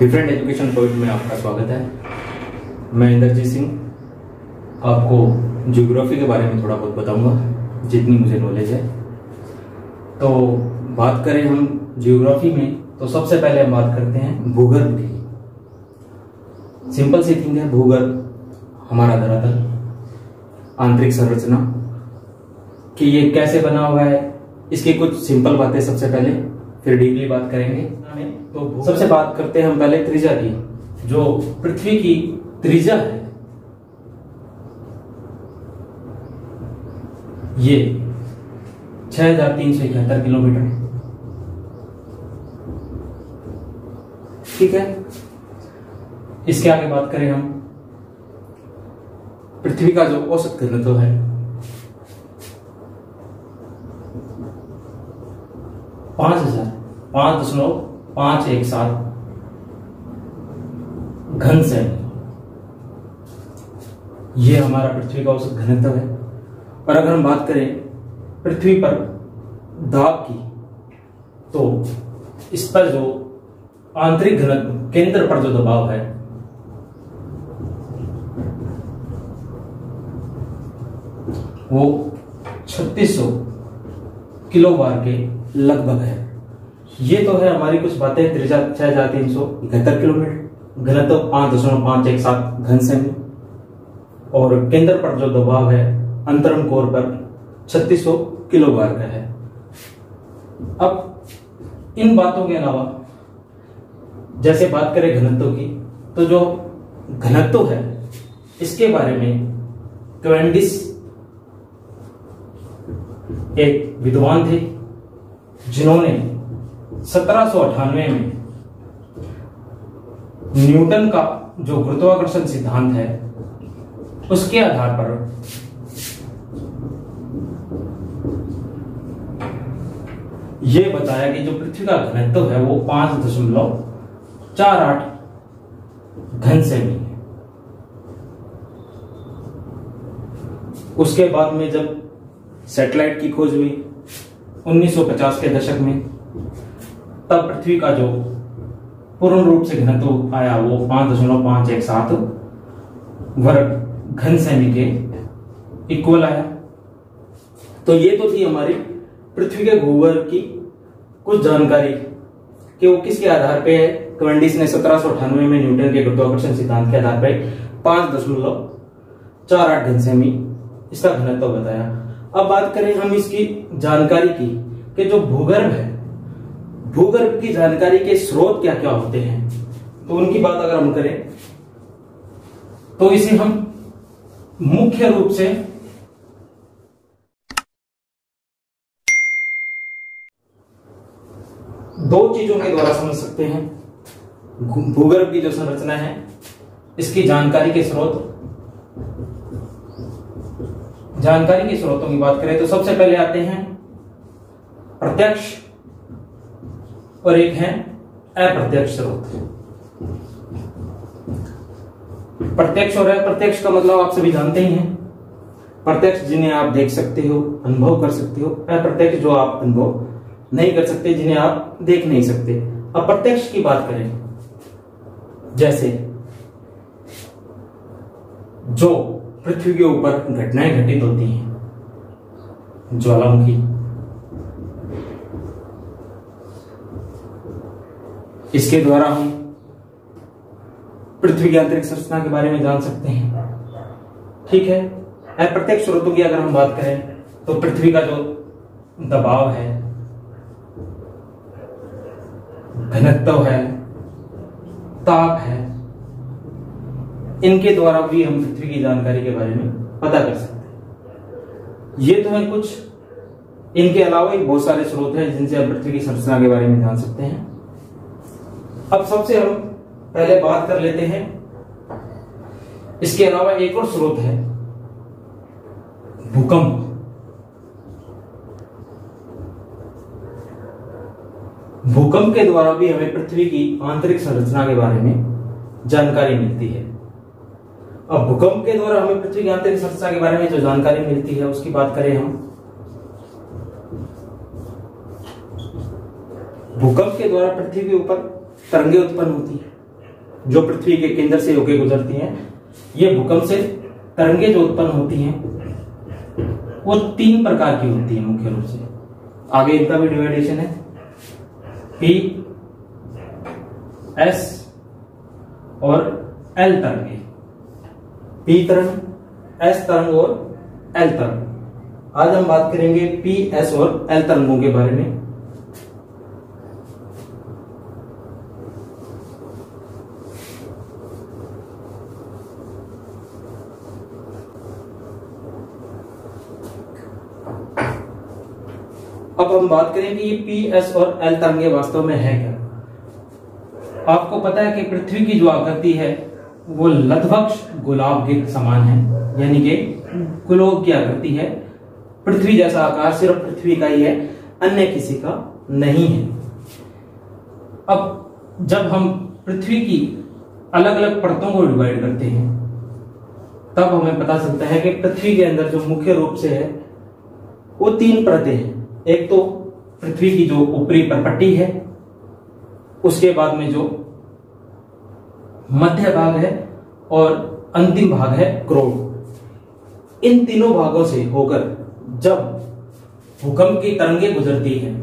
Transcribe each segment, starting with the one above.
Different education point में आपका स्वागत है। मैं इंद्रजीत सिंह आपको ज्योग्राफी के बारे में थोड़ा बहुत बताऊंगा जितनी मुझे नॉलेज है। तो बात करें हम ज्योग्राफी में, तो सबसे पहले हम बात करते हैं भूगर्भ की। सिंपल सी थिंग है, भूगर्भ हमारा धरातल, आंतरिक संरचना कि ये कैसे बना हुआ है, इसकी कुछ सिंपल बातें सबसे पहले, फिर डीपली बात करेंगे। तो सबसे बात करते हैं हम पहले त्रिज्या की। जो पृथ्वी की त्रिज्या है ये 6371 किलोमीटर, ठीक है। इसके आगे बात करें हम, पृथ्वी का जो औसत घनत्व है 5,517 घन सेमी, ये हमारा पृथ्वी का औसत घनत्व है। और अगर हम बात करें पृथ्वी पर दाब की, तो इस पर जो आंतरिक घनत्व, केंद्र पर जो दबाव है वो 3600 किलो बार के लगभग है। ये तो है हमारी कुछ बातें। त्रिज्या 6371 किलोमीटर, घनत्व 5.517 घन सेमी, और केंद्र पर जो दबाव है अंतरम कोर पर 3600 किलो बार का है। अब इन बातों के अलावा जैसे बात करें घनत्व की, तो जो घनत्व है इसके बारे में कैवेंडिश एक विद्वान थे जिन्होंने 1798 में न्यूटन का जो गुरुत्वाकर्षण सिद्धांत है उसके आधार पर यह बताया कि जो पृथ्वी का घनत्व है वो 5.48 घन सेमी है। उसके बाद में जब सैटेलाइट की खोज हुई 1950 के दशक में, तब पृथ्वी का जो पूर्ण रूप से घनत्व आया वो 5.517 वर्ग घन सेमी के इक्वल आया। तो ये तो थी हमारी पृथ्वी के भूगर्भ की कुछ जानकारी कि वो किसके आधार पे है। कैवेंडिश ने 1798 में न्यूटन के गुरुत्वाकर्षण सिद्धांत के आधार पर 5.48 घन सेमी इसका घनत्व बताया। अब बात करें हम इसकी जानकारी की कि जो भूगर्भ है, भूगर्भ की जानकारी के स्रोत क्या क्या होते हैं, तो उनकी बात अगर हम करें तो इसे हम मुख्य रूप से दो चीजों के द्वारा समझ सकते हैं। भूगर्भ की जो संरचना है इसकी जानकारी के स्रोत, जानकारी के स्रोतों की बात करें तो सबसे पहले आते हैं प्रत्यक्ष और एक है अप्रत्यक्ष स्रोत। प्रत्यक्ष और अप्रत्यक्ष का मतलब आप सभी जानते ही हैं। प्रत्यक्ष जिन्हें आप देख सकते हो, अनुभव कर सकते हो, अप्रत्यक्ष जो आप अनुभव नहीं कर सकते, जिन्हें आप देख नहीं सकते। अप्रत्यक्ष की बात करें, जैसे जो पृथ्वी के ऊपर घटनाएं घटित होती हैं, ज्वालामुखी, इसके द्वारा हम पृथ्वी की आंतरिक संरचना के बारे में जान सकते हैं, ठीक है। अप्रत्यक्ष स्रोतों की अगर हम बात करें तो पृथ्वी का जो दबाव है, घनत्व है, ताप है, इनके द्वारा भी हम पृथ्वी की जानकारी के बारे में पता कर सकते हैं। ये तो है कुछ, इनके अलावा भी बहुत सारे स्रोत हैं जिनसे हम पृथ्वी की संरचना के बारे में जान सकते हैं। अब सबसे हम पहले बात कर लेते हैं, इसके अलावा एक और स्रोत है भूकंप। भूकंप के द्वारा भी हमें पृथ्वी की आंतरिक संरचना के बारे में जानकारी मिलती है। अब भूकंप के द्वारा हमें पृथ्वी की आंतरिक संरचना के बारे में जो जानकारी मिलती है उसकी बात करें हम, भूकंप के द्वारा पृथ्वी के ऊपर तरंगें उत्पन्न होती है। जो पृथ्वी के केंद्र से होकर गुजरती हैं, ये भूकंप से तरंगे जो उत्पन्न होती हैं वो 3 प्रकार की होती है मुख्य रूप से। आगे इनका भी डिवाइडेशन है, पी, एस और एल तरंगे। पी तरंग, एस तरंग और एल तरंग। आज हम बात करेंगे पी, एस और एल तरंगों के बारे में। अब हम बात करें कि ये पी, एस और एल तरंगे वास्तव में है क्या। आपको पता है कि पृथ्वी की जो आकृति है वो लगभग गुलाब के समान है, यानी कि ग्लोब की आकृति है। पृथ्वी जैसा आकार सिर्फ पृथ्वी का ही है, अन्य किसी का नहीं है। अब जब हम पृथ्वी की अलग अलग परतों को डिवाइड करते हैं तब हमें पता चलता है कि पृथ्वी के अंदर जो मुख्य रूप से है वो 3 परतें हैं। एक तो पृथ्वी की जो ऊपरी परपट्टी है, उसके बाद में जो मध्य भाग है और अंतिम भाग है क्रोड। इन तीनों भागों से होकर जब भूकंप की तरंगे गुजरती हैं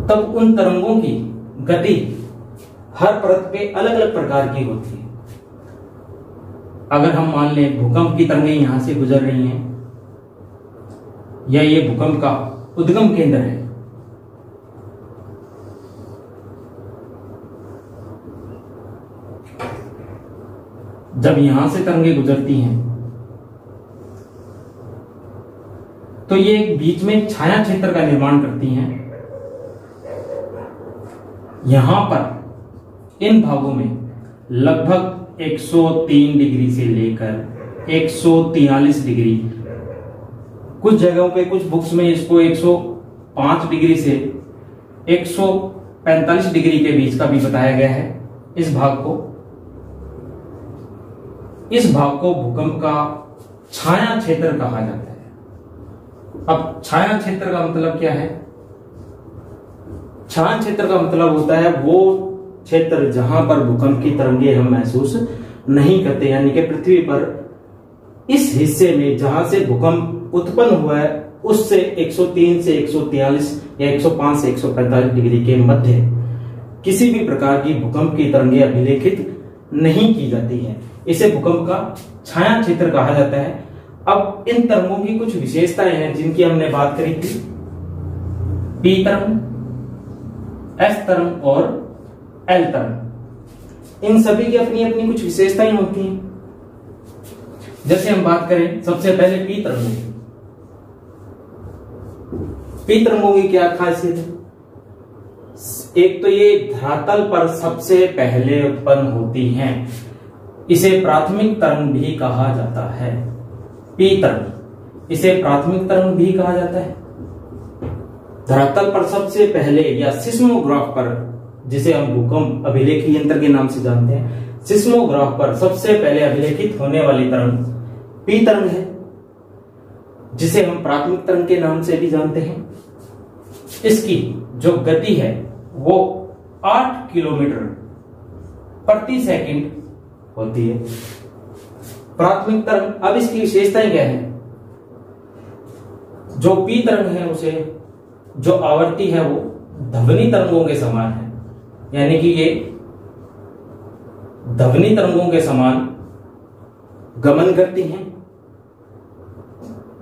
तब उन तरंगों की गति हर परत पे अलग अलग प्रकार की होती है। अगर हम मान लें भूकंप की तरंगें यहां से गुजर रही हैं या ये भूकंप का उद्गम केंद्र है, जब यहां से तरंगे गुजरती हैं तो ये बीच में छाया क्षेत्र का निर्माण करती हैं। यहां पर इन भागों में लगभग 103 डिग्री से लेकर 143 डिग्री, कुछ जगहों पे कुछ बुक्स में इसको 105 डिग्री से 145 डिग्री के बीच का भी बताया गया है। इस भाग को भूकंप का छाया क्षेत्र कहा जाता है। अब छाया क्षेत्र का मतलब क्या है? छाया क्षेत्र का मतलब होता है वो क्षेत्र जहां पर भूकंप की तरंगे हम महसूस नहीं करते, यानी कि पृथ्वी पर इस हिस्से में जहां से भूकंप उत्पन्न हुआ है उससे 103 से 143 या 105 से 145 डिग्री के मध्य किसी भी प्रकार की भूकंप की तरंगे अभिलेखित नहीं की जाती है। इसे भूकंप का छाया क्षेत्र कहा जाता है। अब इन तरंगों की कुछ विशेषताएं हैं जिनकी हमने बात करी थी, पी तरंग, एस तरंग और एल तरंग। इन सभी की अपनी अपनी कुछ विशेषताएं होती हैं। जैसे हम बात करें सबसे पहले पी तरंगों की। पी तरंगों की क्या खासियत है? एक तो ये धरातल पर सबसे पहले उत्पन्न होती हैं। इसे प्राथमिक तरंग भी कहा जाता है। पी तरंग, इसे प्राथमिक तरंग भी कहा जाता है। धरातल पर सबसे पहले या सिस्मोग्राफ पर, जिसे हम भूकंप अभिलेखी यंत्र के नाम से जानते हैं, सिस्मोग्राफ पर सबसे पहले अभिलेखित होने वाली तरंग पी तरंग है, जिसे हम प्राथमिक तरंग के नाम से भी जानते हैं। इसकी जो गति है वो 8 किलोमीटर प्रति सेकंड होती है। प्राथमिक तरंग। अब इसकी विशेषताएं क्या है? जो पी तरंग है उसे जो आवृत्ति है वो ध्वनि तरंगों के समान है, यानी कि ये ध्वनि तरंगों के समान गमन करती हैं।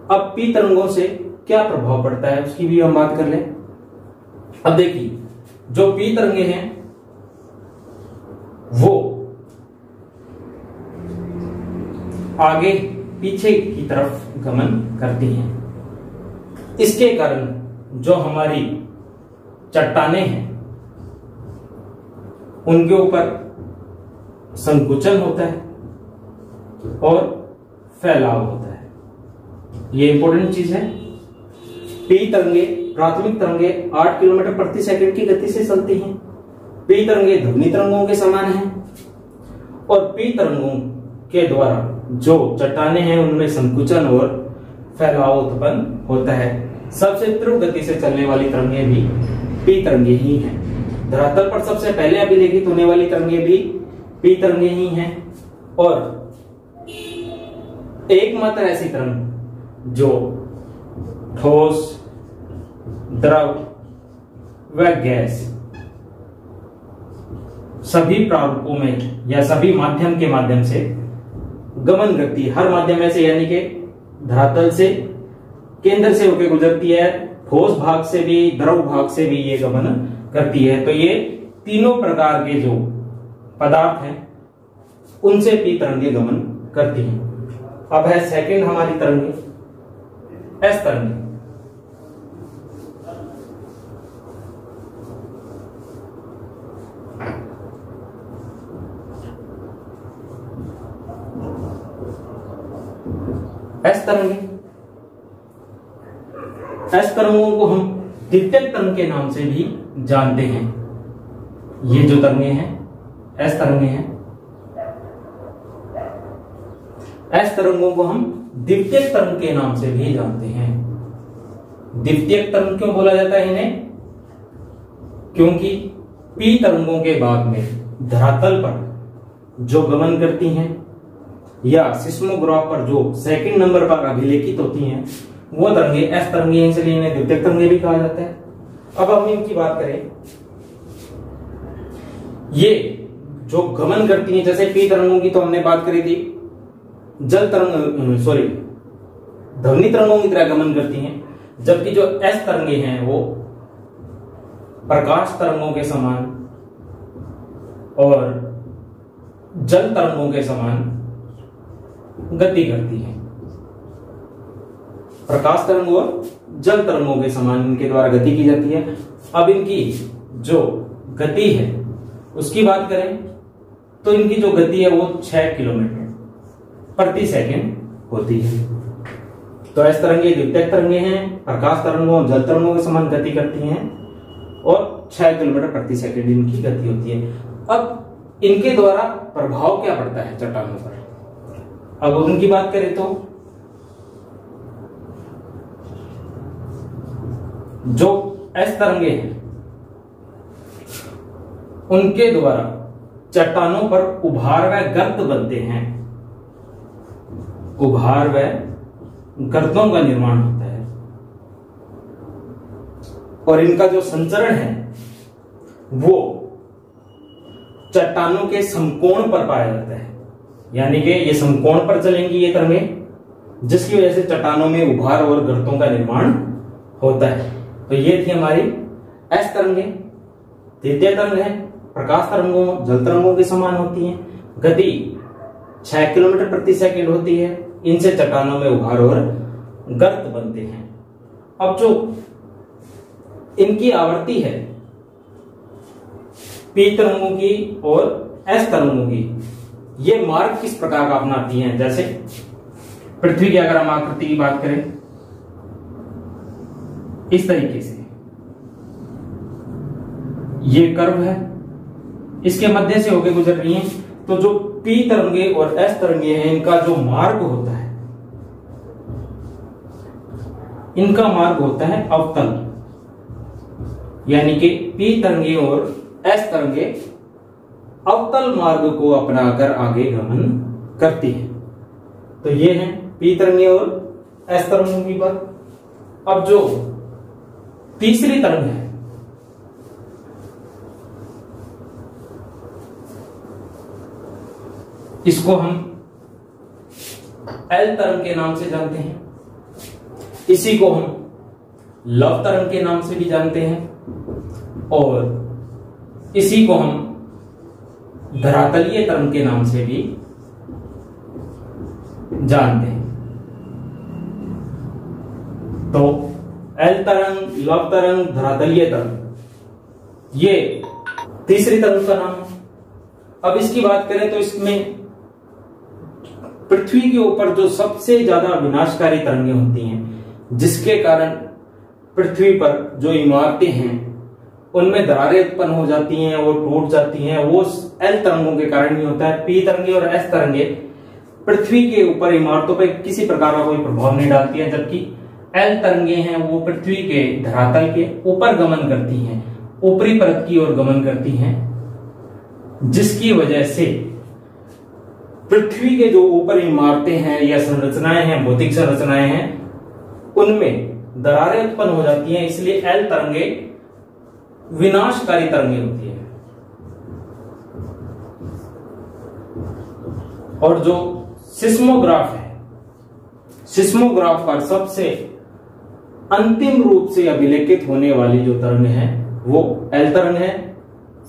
अब पी तरंगों से क्या प्रभाव पड़ता है उसकी भी हम बात कर लें। अब देखिए, जो पी तरंगे हैं वो आगे पीछे की तरफ गमन करती हैं। इसके कारण जो हमारी चट्टानें हैं उनके ऊपर संकुचन होता है और फैलाव होता है। ये इंपॉर्टेंट चीज है। पी तरंगे, प्राथमिक तरंगे 8 किलोमीटर प्रति सेकंड की गति से चलती हैं। पी तरंगे ध्वनि तरंगों के समान हैं और पी तरंगों के द्वारा जो चट्टानें हैं उनमें संकुचन और फैलाव उत्पन्न होता है। सबसे तीव्र गति से चलने वाली तरंगें भी पी तरंगे ही हैं। धरातल पर सबसे पहले अभिलेखित होने वाली तरंगे भी पी तरंगे ही हैं, और एकमात्र ऐसी तरंग जो ठोस, द्रव व गैस सभी प्रारूपों में या सभी माध्यम के माध्यम से गमन करती है। हर माध्यम में से, यानी कि धरातल से, केंद्र से होकर गुजरती है, ठोस भाग से भी, द्रव भाग से भी ये गमन करती है। तो ये तीनों प्रकार के जो पदार्थ हैं उनसे पी तरंगे गमन करती हैं। अब है सेकंड हमारी तरंगे, एस तरंगे। एस तरंगे, एस तरंगों को हम द्वितीयक तरंग के नाम से भी जानते हैं। ये जो तरंगे हैं एस तरंगे हैं। एस तरंगों को हम द्वितीयक तरंग के नाम से भी जानते हैं। द्वितीयक तरंग क्यों बोला जाता है इन्हें? क्योंकि पी तरंगों के बाद में धरातल पर जो गमन करती हैं या सिस्मोग्राफ पर जो सेकंड नंबर पर अभिलेखित होती हैं वो तरंगे एस तरंगे, इसलिए इन्हें द्वितीयक तरंगे भी कहा जाता है। अब हम इनकी बात करें, ये जो गमन करती हैं, जैसे पी तरंगों की तो हमने बात करी थी, जल तरंग सॉरी ध्वनि तरंगों की तरह गमन करती हैं, जबकि जो एस तरंगे हैं वो प्रकाश तरंगों के समान और जल तरंगों के समान गति करती है। प्रकाश तरंग और जल तरंगों के समान इनके द्वारा गति की जाती है। अब इनकी जो गति है उसकी बात करें तो इनकी जो गति है वो 6 किलोमीटर प्रति सेकंड होती है। तो इस तरंगे द्वितीयक तरंगे हैं, प्रकाश तरंगों और जल तरंगों के समान गति करती हैं और 6 किलोमीटर प्रति सेकंड इनकी गति होती है। अब इनके द्वारा प्रभाव क्या पड़ता है चट्टानों पर? अब उनकी बात करें तो जो एस तरंगे हैं उनके द्वारा चट्टानों पर उभार व गर्त बनते हैं। उभार व गर्तों का निर्माण होता है और इनका जो संचरण है वो चट्टानों के समकोण पर पाया जाता है, यानी कि ये समकोण पर चलेंगी ये तरंगे, जिसकी वजह से चट्टानों में उभार और गर्तों का निर्माण होता है। तो ये थी हमारी एस तरंगे। द्वितीय तरंग है, प्रकाश तरंगों जल तरंगों के समान होती हैं, गति 6 किलोमीटर प्रति सेकंड होती है, इनसे चट्टानों में उभार और गर्त बनते हैं। अब जो इनकी आवृत्ति है पी तरंगों की और एस तरंगों की, ये मार्ग किस प्रकार का अपनाती हैं? जैसे पृथ्वी की अगर हम आकृति की बात करें इस तरीके से, ये कर्व है, इसके मध्य से होकर गुजर रही हैं। तो जो पी तरंगे और एस तरंगे हैं इनका जो मार्ग होता है, इनका मार्ग होता है अवतल, यानी कि पी तरंगे और एस तरंगे अवतल मार्ग को अपनाकर आगे गमन करती है। तो ये है पी तरंगे और एस तरंगों की बात। अब जो तीसरी तरंग है इसको हम एल तरंग के नाम से जानते हैं, इसी को हम लव तरंग के नाम से भी जानते हैं और इसी को हम धरातलीय तरंग के नाम से भी जानते हैं। तो एल तरंग, लव तरंग, धरातलीय तरंग, ये तीसरी तरंग का नाम है। अब इसकी बात करें तो इसमें पृथ्वी के ऊपर जो सबसे ज्यादा विनाशकारी तरंगें होती हैं, जिसके कारण पृथ्वी पर जो इमारतें हैं उनमें दरारें उत्पन्न हो जाती हैं, वो टूट जाती हैं, वो एल तरंगों के कारण ही होता है। पी तरंगे और एस तरंगे पृथ्वी के ऊपर इमारतों पर किसी प्रकार का कोई प्रभाव नहीं डालती है, जबकि एल तरंगे हैं वो पृथ्वी के धरातल के ऊपर गमन करती हैं, ऊपरी परत की ओर गमन करती हैं, जिसकी वजह से पृथ्वी के जो ऊपर इमारतें हैं या संरचनाएं हैं, भौतिक संरचनाएं हैं, उनमें दरारें उत्पन्न हो जाती हैं। इसलिए एल तरंगे विनाशकारी तरंगे होती है। और जो सिस्मोग्राफ है, सिस्मोग्राफ पर सबसे अंतिम रूप से अभिलेखित होने वाली जो तरंग है वो एल तरंग है,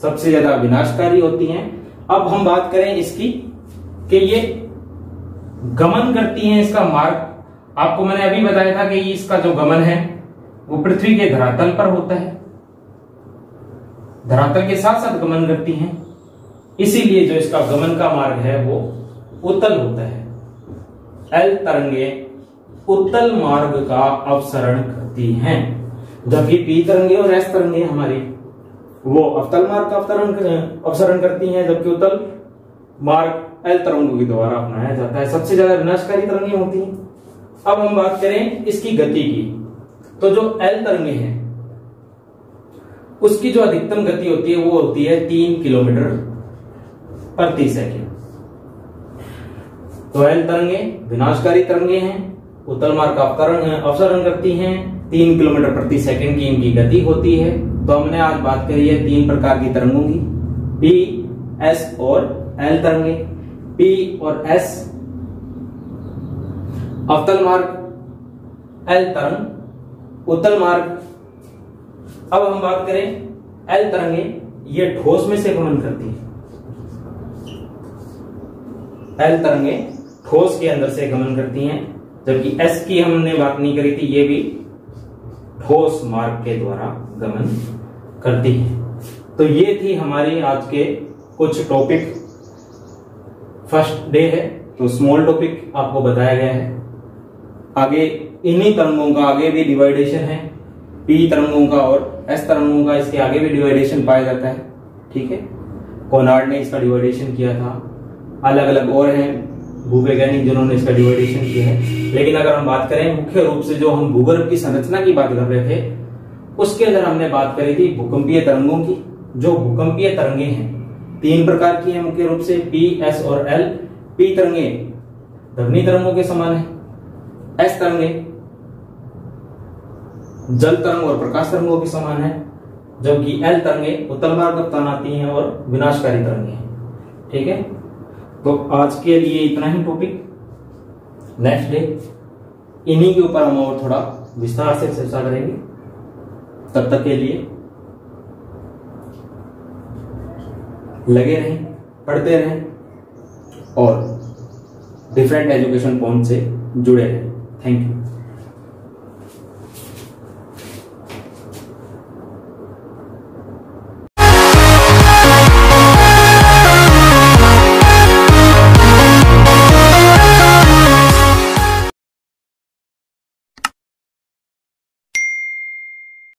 सबसे ज्यादा विनाशकारी होती हैं। अब हम बात करें इसकी कि ये गमन करती हैं, इसका मार्ग आपको मैंने अभी बताया था कि इसका जो गमन है वो पृथ्वी के धरातल पर होता है, धरातल के साथ साथ गमन करती हैं, इसीलिए जो इसका गमन का मार्ग है वो उत्तल होता है। एल तरंगे उत्तल मार्ग का अपसरण करती हैं, जबकि पी तरंगे और एस तरंगे हमारी वो अवतल मार्ग का अपसरण करती हैं, जबकि उत्तल मार्ग एल तरंगों के द्वारा अपनाया जाता है। सबसे ज्यादा विनाशकारी तरंगे होती हैं। अब हम बात करें इसकी गति की, तो जो एल तरंगे हैं उसकी जो अधिकतम गति होती है वो होती है 3 किलोमीटर प्रति सेकंड। तो एल तरंगे विनाशकारी तरंगे हैं, उत्तल मार्ग का अपसरण करती हैं, 3 किलोमीटर प्रति सेकंड की इनकी गति होती है। तो हमने आज बात करी है 3 प्रकार की तरंगों की, पी, एस और एल तरंगे। पी और एस अवतल मार्ग, एल तरंग उत्तल मार्ग। अब हम बात करें एल तरंगे, ये ठोस में से गमन करती है। एल तरंगे ठोस के अंदर से गमन करती हैं, जबकि एस की हमने बात नहीं करी थी, ये भी ठोस मार्ग के द्वारा गमन करती है। तो ये थी हमारी आज के कुछ टॉपिक। फर्स्ट डे है तो स्मॉल टॉपिक आपको बताया गया है। आगे इन्हीं तरंगों का आगे भी डिवाइडेशन है, पी तरंगों का और एस तरंगों का, इसके आगे भी डिवाइडेशन पाया जाता है। ठीक है, कोनार्ड ने इसका डिवाइडेशन किया था, अलग अलग और हैं भूवैज्ञानिक जिन्होंने इसका डिवाइडेशन किया है। लेकिन अगर हम बात करें मुख्य रूप से जो हम भूगर्भ की संरचना की बात कर रहे थे, उसके अंदर हमने बात करी थी भूकंपीय तरंगों की। जो भूकंपीय तरंगे हैं 3 प्रकार की हैं मुख्य रूप से, पी, एस और एल। पी तरंगे ध्वनि तरंगों के समान है, एस तरंगे जल तरंग और प्रकाश तरंगों के समान है, जबकि एल तरंगे उत्तल मार्ग अपनाती हैं और विनाशकारी तरंगे हैं। ठीक है, तो आज के लिए इतना ही टॉपिक। नेक्स्ट डे इन्हीं के ऊपर हम और थोड़ा विस्तार से चर्चा करेंगे। तब तक के लिए लगे रहें, पढ़ते रहें और डिफरेंट एजुकेशन पॉइंट से जुड़े रहें। Thank you.